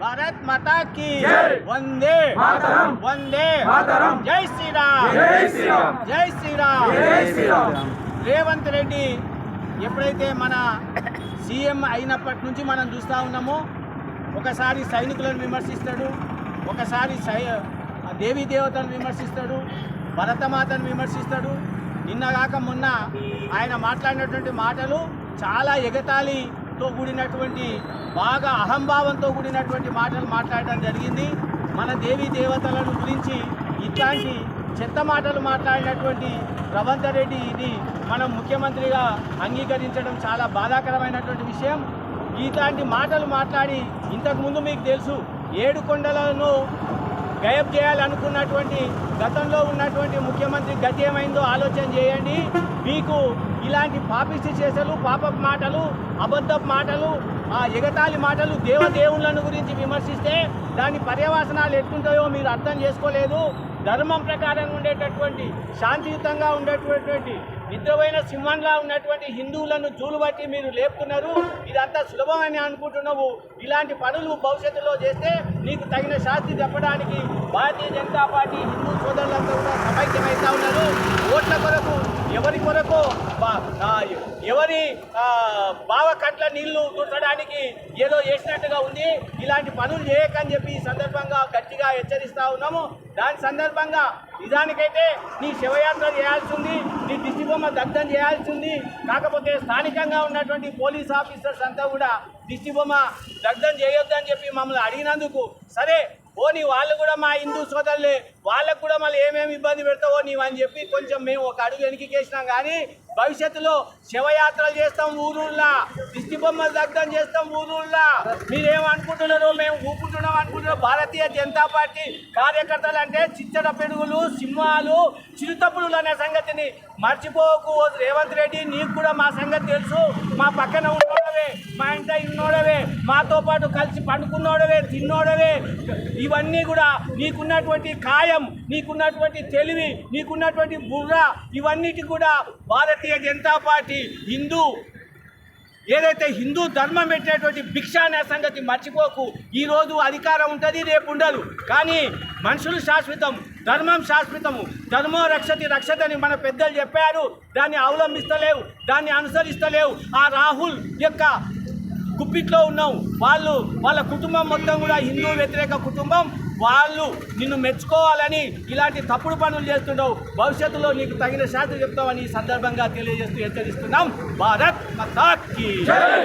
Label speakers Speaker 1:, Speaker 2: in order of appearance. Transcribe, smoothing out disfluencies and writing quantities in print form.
Speaker 1: భారత్ మాతా కి వందే వందే జై శ్రీరామ్ జై శ్రీరామ్ రేవంత్ రెడ్డి ఎప్పుడైతే మన సీఎం అయినప్పటి నుంచి మనం చూస్తూ ఉన్నామో ఒకసారి సైనికులను విమర్శిస్తాడు, ఒకసారి దేవీ దేవతలను విమర్శిస్తాడు, భరతమాతను విమర్శిస్తాడు. నిన్నగాక మొన్న ఆయన మాట్లాడినటువంటి మాటలు చాలా ఎగతాళితో కూడినటువంటి, బాగా అహంభావంతో కూడినటువంటి మాటలు మాట్లాడడం జరిగింది. మన దేవీ దేవతలను గురించి ఇట్లాంటి చెత్త మాటలు మాట్లాడినటువంటి రేవంత్ రెడ్డి ఇది మనం ముఖ్యమంత్రిగా అంగీకరించడం చాలా బాధాకరమైనటువంటి విషయం. ఇట్లాంటి మాటలు మాట్లాడి ఇంతకుముందు మీకు తెలుసు 7 కొండలను గయబ్ చేయాలనుకున్నటువంటి గతంలో ఉన్నటువంటి ముఖ్యమంత్రి గతి ఏమైందో ఆలోచన చేయండి. మీకు ఇలాంటి పాపిష్టి చేసలు, పాపపు మాటలు, అబద్ధపు మాటలు, ఎగతాళి మాటలు, దేవదేవులను గురించి విమర్శిస్తే దాని పర్యవసనాలు ఎట్లుంటాయో మీరు అర్థం చేసుకోలేదు. ధర్మం ప్రకారంగా ఉండేటటువంటి, శాంతియుతంగా ఉండేటటువంటి, నిద్రపోయిన సింహంగా ఉన్నటువంటి హిందువులను జూలు బట్టి మీరు లేపుతున్నారు. ఇదంతా సులభమని అనుకుంటున్నావు. ఇలాంటి పనులు భవిష్యత్తులో చేస్తే నీకు తగిన శాస్తి చెప్పడానికి భారతీయ జనతా పార్టీ హిందూ సోదరులంతా కూడా సమైక్యమవుతా ఉన్నారు. ఓట్ల కొరకు, ఎవరి కొరకు, ఎవరి బావ కట్ల నీళ్లు తుడచడానికి ఏదో చేసినట్టుగా ఉంది. ఇలాంటి పనులు చేయకని చెప్పి ఈ సందర్భంగా గట్టిగా హెచ్చరిస్తూ ఉన్నాము. దాని సందర్భంగా నిజానికైతే నీ శివయాత్ర చేయాల్సింది, నీ దిష్టి బొమ్మ దగ్ధం చేయాల్సింది. కాకపోతే స్థానికంగా ఉన్నటువంటి పోలీస్ ఆఫీసర్స్ అంతా కూడా దిష్టి బొమ్మ దగ్ధం చేయొద్దని చెప్పి మమ్మల్ని అడిగినందుకు, సరే పోనీ వాళ్ళు కూడా మా హిందూ సోదరులే, వాళ్ళకు కూడా మళ్ళీ ఏమేమి ఇబ్బంది పెడతావో నీవని చెప్పి కొంచెం మేము ఒక అడుగు వెనక్కికేసినాం. కానీ భవిష్యత్తులో శివయాత్రలు చేస్తాం ఊరూళ్ళ, దిష్టి బొమ్మలు దగ్ధం చేస్తాం ఊరూళ్ళ. మీరేమనుకుంటున్నారో మేము ఊపుకుంటున్నాం అనుకుంటున్నాం. భారతీయ జనతా పార్టీ కార్యకర్తలు అంటే చిచ్చడ పెడుగులు, సింహాలు, చిరుతపులు అనే సంగతిని మర్చిపోకు రేవంత్ రెడ్డి. నీకు కూడా మా సంగతి తెలుసు. మా పక్కన ఉన్నోడవే, మా ఇంట ఉన్నోడవే, మాతో పాటు కలిసి పండుకున్నోడవే, తిన్నోడవే. ఇవన్నీ కూడా నీకున్నటువంటి కాయం, నీకున్నటువంటి తెలివి, నీకున్నటువంటి బుర్ర, ఇవన్నిటి కూడా భారతీయ జనతా పార్టీ ఏదైతే హిందూ ధర్మం పెట్టేటువంటి భిక్ష అనే సంగతి మర్చిపోకు. ఈరోజు అధికారం ఉంటుంది, రేపు ఉండదు. కానీ మనుషులు శాశ్వతం, ధర్మం శాశ్వతము. ధర్మో రక్షతి రక్షతని మన పెద్దలు చెప్పారు. దాన్ని అవలంబిస్తలేవు, దాన్ని అనుసరిస్తలేవు. ఆ రాహుల్ యొక్క గుప్పిట్లో ఉన్నావు. వాళ్ళ కుటుంబం మొత్తం కూడా హిందూ వ్యతిరేక కుటుంబం. వాళ్ళు నిన్ను మెచ్చుకోవాలని ఇలాంటి తప్పుడు పనులు చేస్తుండవు. భవిష్యత్తులో నీకు తగిన శాస్త్రం చెప్తామని ఈ సందర్భంగా తెలియజేస్తూ హెచ్చరిస్తున్నాం. భారత్ మాతా కీ జై.